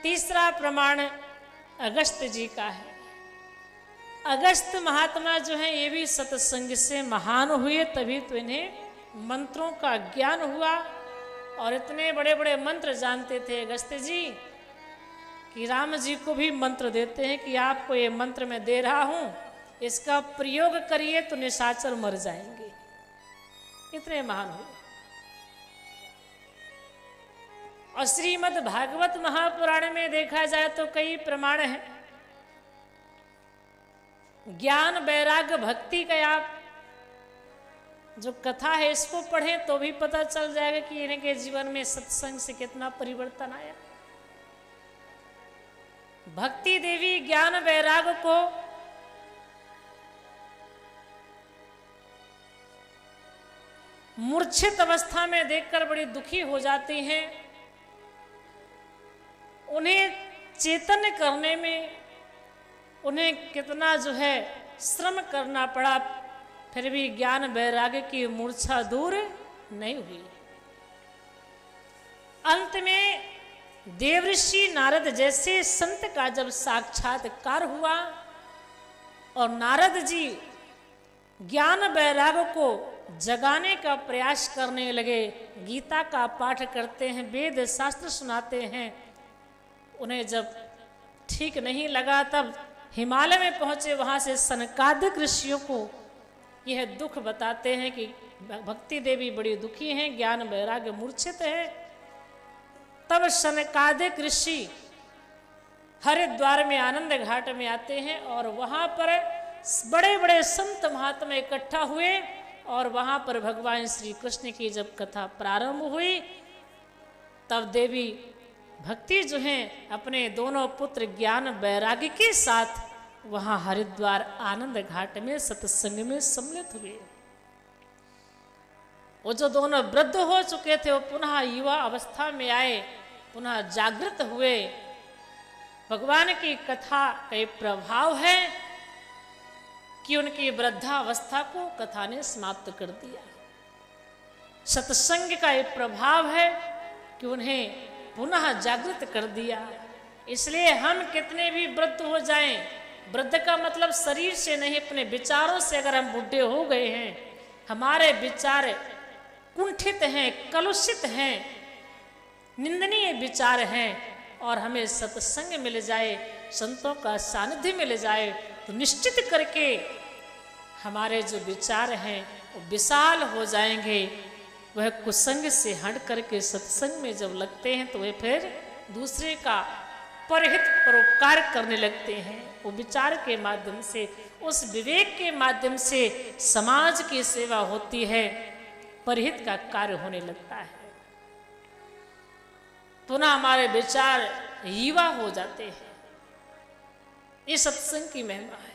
तीसरा प्रमाण अगस्त जी का है। अगस्त महात्मा जो है ये भी सत्संग से महान हुए, तभी तो इन्हें मंत्रों का ज्ञान हुआ और इतने बड़े बड़े मंत्र जानते थे अगस्त जी कि राम जी को भी मंत्र देते हैं कि आपको ये मंत्र मैं दे रहा हूं, इसका प्रयोग करिए तो निशाचर मर जाएंगे। इतने महान हुए। और श्रीमद् भागवत महापुराण में देखा जाए तो कई प्रमाण हैं। ज्ञान वैराग्य भक्ति का आप जो कथा है इसको पढ़ें तो भी पता चल जाएगा कि इनके जीवन में सत्संग से कितना परिवर्तन आया। भक्ति देवी ज्ञान वैराग्य को मूर्छित अवस्था में देखकर बड़ी दुखी हो जाती हैं। उन्हें चेतन करने में उन्हें कितना जो है श्रम करना पड़ा, फिर भी ज्ञान वैराग्य की मूर्छा दूर नहीं हुई। अंत में देवऋषि नारद जैसे संत का जब साक्षात्कार हुआ और नारद जी ज्ञान वैराग्य को जगाने का प्रयास करने लगे, गीता का पाठ करते हैं, वेद शास्त्र सुनाते हैं, उन्हें जब ठीक नहीं लगा तब हिमालय में पहुंचे। वहां से सनकादिक ऋषियों को यह दुख बताते हैं कि भक्ति देवी बड़ी दुखी हैं, ज्ञान वैराग्य मूर्छित है। तब सनकादिक ऋषि हरिद्वार में आनंद घाट में आते हैं और वहां पर बड़े बड़े संत महात्मा इकट्ठा हुए और वहां पर भगवान श्री कृष्ण की जब कथा प्रारंभ हुई तब देवी भक्ति जो है अपने दोनों पुत्र ज्ञान वैराग्य के साथ वहां हरिद्वार आनंद घाट में सत्संग में सम्मिलित हुए। वो जो दोनों वृद्ध हो चुके थे वो पुनः युवा अवस्था में आए, पुनः जागृत हुए। भगवान की कथा का एक प्रभाव है कि उनकी वृद्धावस्था को कथा ने समाप्त कर दिया। सत्संग का एक प्रभाव है कि उन्हें पुनः जागृत कर दिया। इसलिए हम कितने भी वृद्ध हो जाएं, वृद्ध का मतलब शरीर से नहीं, अपने विचारों से अगर हम बुढ़े हो गए हैं, हमारे विचार कुंठित हैं, कलुषित हैं, निंदनीय विचार हैं और हमें सत्संग मिल जाए, संतों का सानिध्य मिल जाए तो निश्चित करके हमारे जो विचार हैं वो विशाल हो जाएंगे। वह कुसंग से हट करके सत्संग में जब लगते हैं तो वे फिर दूसरे का परहित परोपकार करने लगते हैं। वो विचार के माध्यम से, उस विवेक के माध्यम से समाज की सेवा होती है, परहित का कार्य होने लगता है। पुनः हमारे विचार युवा हो जाते हैं। ये सत्संग की महिमा है।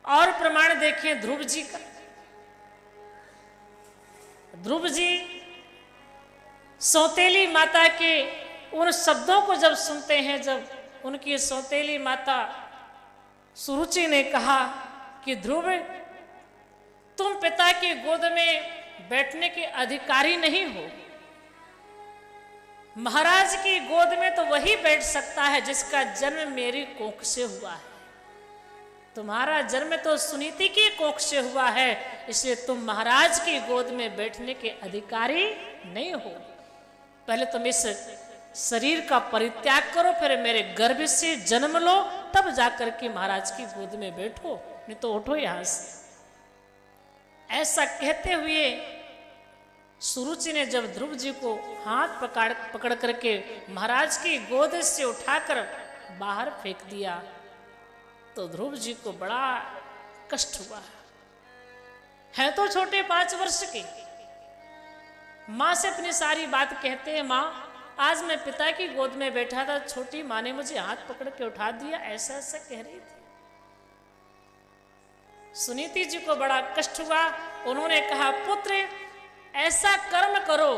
और प्रमाण देखें ध्रुव जी का। ध्रुव जी सौतेली माता के उन शब्दों को जब सुनते हैं, जब उनकी सौतेली माता सुरुचि ने कहा कि ध्रुव तुम पिता की गोद में बैठने के अधिकारी नहीं हो, महाराज की गोद में तो वही बैठ सकता है जिसका जन्म मेरी कोख से हुआ है। तुम्हारा जन्म तो सुनीति की कोख से हुआ है, इसलिए तुम महाराज की गोद में बैठने के अधिकारी नहीं हो। पहले तुम इस शरीर का परित्याग करो, फिर मेरे गर्भ से जन्म लो, तब जाकर के महाराज की गोद में बैठो, नहीं तो उठो यहां से। ऐसा कहते हुए सुरुचि ने जब ध्रुव जी को हाथ पकड़ करके महाराज की गोद से उठाकर बाहर फेंक दिया तो ध्रुव जी को बड़ा कष्ट हुआ। है तो छोटे 5 वर्ष के, माँ से अपनी सारी बात कहते हैं, माँ आज मैं पिता की गोद में बैठा था, छोटी माँ ने मुझे हाथ पकड़ के उठा दिया, ऐसा ऐसा कह रही थी। सुनीति जी को बड़ा कष्ट हुआ। उन्होंने कहा, पुत्र ऐसा कर्म करो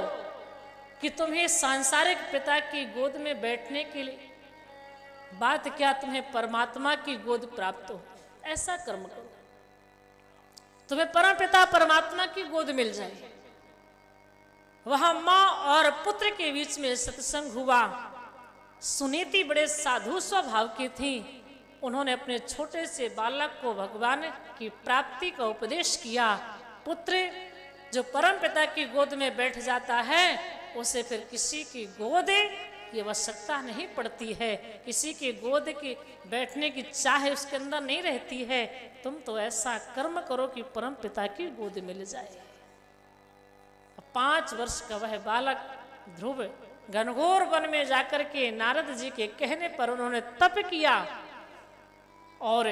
कि तुम्हें सांसारिक पिता की गोद में बैठने के लिए बात क्या, तुम्हें परमात्मा की गोद प्राप्त हो। ऐसा कर्म करो, तुम्हें परम पिता परमात्मा की गोद मिल जाए। वहां मां और पुत्र के बीच में सत्संग हुआ। सुनीति बड़े साधु स्वभाव की थी। उन्होंने अपने छोटे से बालक को भगवान की प्राप्ति का उपदेश किया। पुत्र जो परम पिता की गोद में बैठ जाता है उसे फिर किसी की गोद की आवश्यकता नहीं पड़ती है, किसी की गोद की बैठने की चाह उसके अंदर नहीं रहती है। तुम तो ऐसा कर्म करो कि परम पिता की गोद मिल जाए। 5 वर्ष का वह बालक ध्रुव घनघोर वन में जाकर के नारद जी के कहने पर उन्होंने तप किया और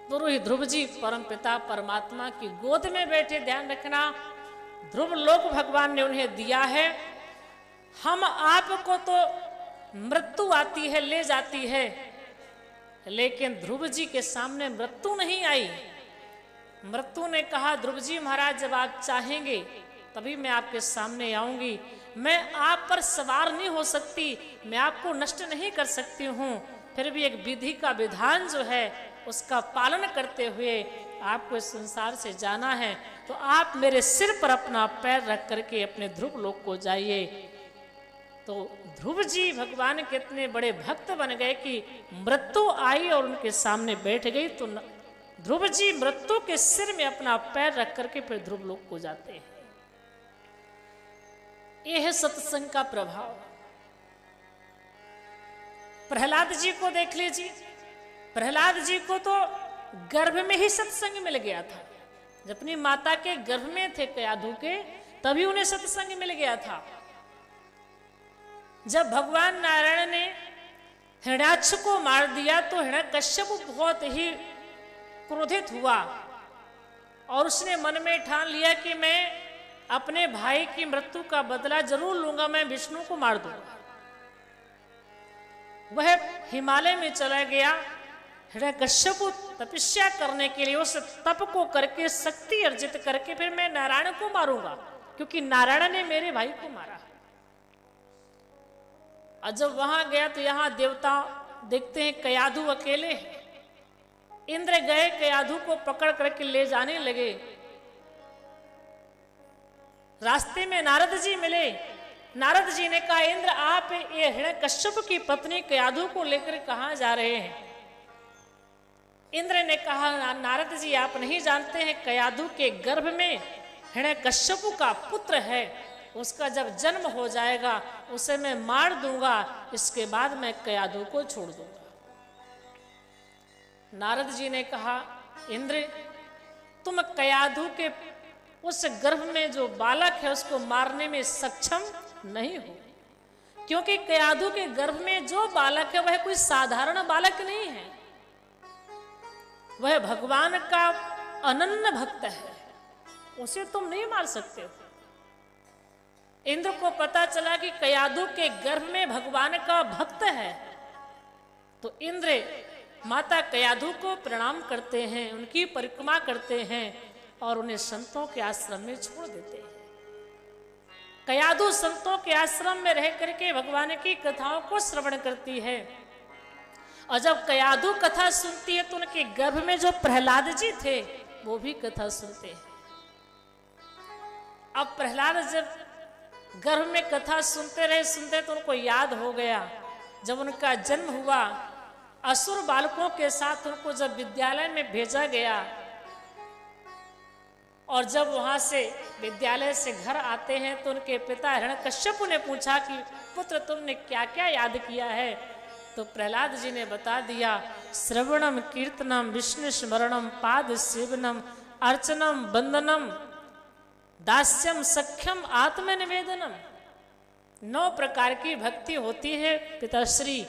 पुरोहित ध्रुव जी परम पिता परमात्मा की गोद में बैठे। ध्यान रखना, ध्रुव लोक भगवान ने उन्हें दिया है। हम आपको तो मृत्यु आती है, ले जाती है, लेकिन ध्रुव जी के सामने मृत्यु नहीं आई। मृत्यु ने कहा, ध्रुव जी महाराज जब आप चाहेंगे तभी मैं आपके सामने आऊंगी। मैं आप पर सवार नहीं हो सकती, मैं आपको नष्ट नहीं कर सकती हूँ। फिर भी एक विधि का विधान जो है उसका पालन करते हुए आपको इस संसार से जाना है, तो आप मेरे सिर पर अपना पैर रख करके अपने ध्रुव लोक को जाइए। तो ध्रुव जी भगवान के इतने बड़े भक्त बन गए कि मृत्यु आई और उनके सामने बैठ गई, तो ध्रुव जी मृत्यु के सिर में अपना पैर रख करके फिर ध्रुव लोक को जाते हैं। यह है सत्संग का प्रभाव। प्रहलाद जी को देख लीजिए, प्रहलाद जी को तो गर्भ में ही सत्संग मिल गया था। जब अपनी माता के गर्भ में थे कयाधु के, तभी उन्हें सत्संग मिल गया था। जब भगवान नारायण ने हिरण्याक्ष को मार दिया तो हिरण्यकश्यप बहुत ही क्रोधित हुआ और उसने मन में ठान लिया कि मैं अपने भाई की मृत्यु का बदला जरूर लूंगा, मैं विष्णु को मार दूंगा। वह हिमालय में चला गया। हिरण्यकश्यप तपस्या करने के लिए उस तप को करके शक्ति अर्जित करके फिर मैं नारायण को मारूंगा, क्योंकि नारायण ने मेरे भाई को मारा। और जब वहां गया तो यहां देवता देखते हैं कयाधु अकेले हैं। इंद्र गए, कयाधु को पकड़ करके ले जाने लगे। रास्ते में नारद जी मिले। नारद जी ने कहा, इंद्र आप ये हिरण्यकश्यप की पत्नी कयाधु को लेकर कहां जा रहे हैं? इंद्र ने कहा, नारद जी आप नहीं जानते हैं, कयाधु के गर्भ में हिरण्यकश्यप का पुत्र है, उसका जब जन्म हो जाएगा उसे मैं मार दूंगा, इसके बाद मैं कयाधु को छोड़ दूंगा। नारद जी ने कहा, इंद्र तुम कयाधु के उस गर्भ में जो बालक है उसको मारने में सक्षम नहीं हो, क्योंकि कयाधु के गर्भ में जो बालक है वह कोई साधारण बालक नहीं है, वह भगवान का अनन्य भक्त है, उसे तुम नहीं मार सकते हो। इंद्र को पता चला कि कयाधु के गर्भ में भगवान का भक्त है, तो इंद्र माता कयाधु को प्रणाम करते हैं, उनकी परिक्रमा करते हैं और उन्हें संतों के आश्रम में छोड़ देते हैं। कयाधु संतों के आश्रम में रह करके भगवान की कथाओं को श्रवण करती है, और जब कयाधु कथा सुनती है तो उनके गर्भ में जो प्रहलाद जी थे वो भी कथा सुनते हैं। अब प्रहलाद जब गर्भ में कथा सुनते रहे तो उनको याद हो गया, जब उनका जन्म हुआ असुर बालकों के साथ उनको जब विद्यालय में भेजा गया, और जब वहां से विद्यालय से घर आते हैं तो उनके पिता हिरण्यकश्यप ने पूछा कि पुत्र तुमने क्या क्या याद किया है? तो प्रहलाद जी ने बता दिया, श्रवणम कीर्तनम विष्णु स्मरणम पाद सेवनम अर्चनम वंदनम दास्यम सख्यम आत्मनिवेदनम। 9 प्रकार की भक्ति होती है पिताश्री।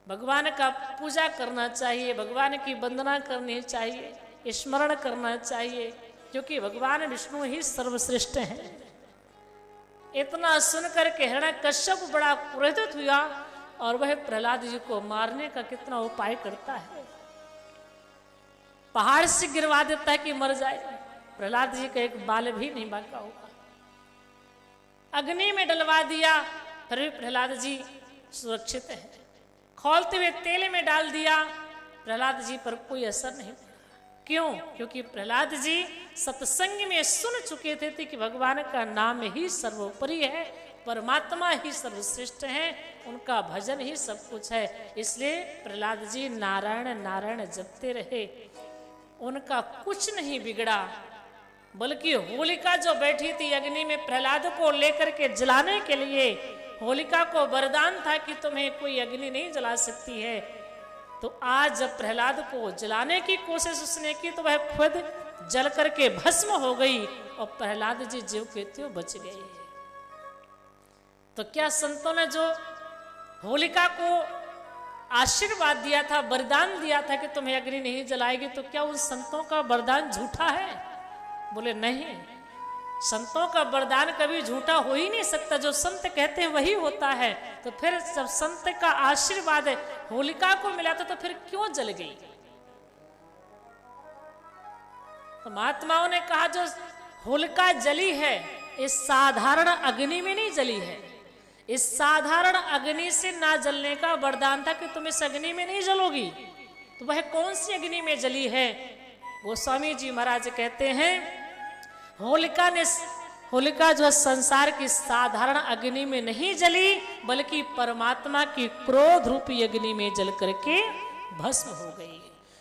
भगवान का पूजा करना चाहिए, भगवान की वंदना करनी चाहिए, स्मरण करना चाहिए, क्योंकि भगवान विष्णु ही सर्वश्रेष्ठ हैं। इतना सुनकर के हिरण्यकश्यप बड़ा क्रोधित हुआ और वह प्रहलाद जी को मारने का कितना उपाय करता है, पहाड़ से गिरवा देता है कि मर जाए। प्रहलाद जी का एक बाल भी नहीं बांका होगा। अग्नि में डलवा दिया फिर भी प्रहलाद जी सुरक्षित है। खौलते हुए तेल में डाल दिया, प्रहलाद जी पर कोई असर नहीं पड़ा। क्यों? क्योंकि प्रहलाद जी सत्संग में सुन चुके थे कि भगवान का नाम ही सर्वोपरि है, परमात्मा ही सर्वश्रेष्ठ है, उनका भजन ही सब कुछ है। इसलिए प्रहलाद जी नारायण नारायण जपते रहे, उनका कुछ नहीं बिगड़ा। बल्कि होलिका जो बैठी थी अग्नि में प्रहलाद को लेकर के जलाने के लिए, होलिका को वरदान था कि तुम्हें कोई अग्नि नहीं जला सकती है। तो आज जब प्रहलाद को जलाने की कोशिश उसने की तो वह खुद जल करके भस्म हो गई और प्रहलाद जी ज्यों के त्यों बच गए। तो क्या संतों ने जो होलिका को आशीर्वाद दिया था, वरदान दिया था कि तुम्हें अग्नि नहीं जलाएगी, तो क्या उन संतों का वरदान झूठा है? बोले नहीं, संतों का वरदान कभी झूठा हो ही नहीं सकता। जो संत कहते हैं वही होता है। तो फिर जब संत का आशीर्वाद होलिका को मिला था तो फिर क्यों जल गई? तो महात्माओं ने कहा जो होलिका जली है इस साधारण अग्नि में नहीं जली है। इस साधारण अग्नि से ना जलने का वरदान था कि तुम इस अग्नि में नहीं जलोगी। तो वह कौन सी अग्नि में जली है? गोस्वामी जी महाराज कहते हैं होलिका जो संसार की साधारण अग्नि में नहीं जली, बल्कि परमात्मा की क्रोध रूपी अग्नि में जल करके भस्म हो गई।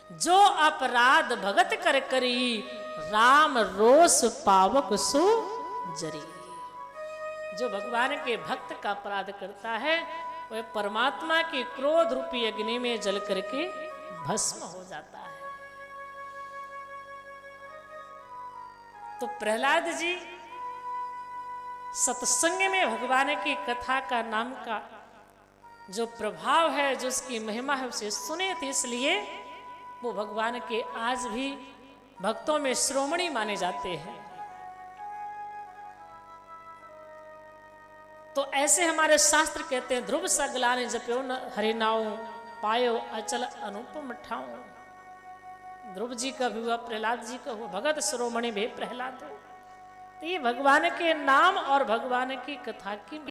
जो अपराध भगत कर करी, राम रोष पावक सु जरी। जो भगवान के भक्त का अपराध करता है वह परमात्मा की क्रोध रूपी अग्नि में जल करके भस्म हो जाता है। तो प्रहलाद जी सत्संग में भगवान की कथा का नाम का जो प्रभाव है, जो उसकी महिमा है, उसे सुने थे, इसलिए वो भगवान के आज भी भक्तों में श्रोमणी माने जाते हैं। तो ऐसे हमारे शास्त्र कहते हैं ध्रुव सगलाने जप्यो न हरिनाओ, पायो अचल अनुपम ठाओ। ध्रुव जी का भी हुआ, प्रहलाद जी का हुआ, भगत शिरोमणि भी प्रहलाद हो। तो ये भगवान के नाम और भगवान की कथा की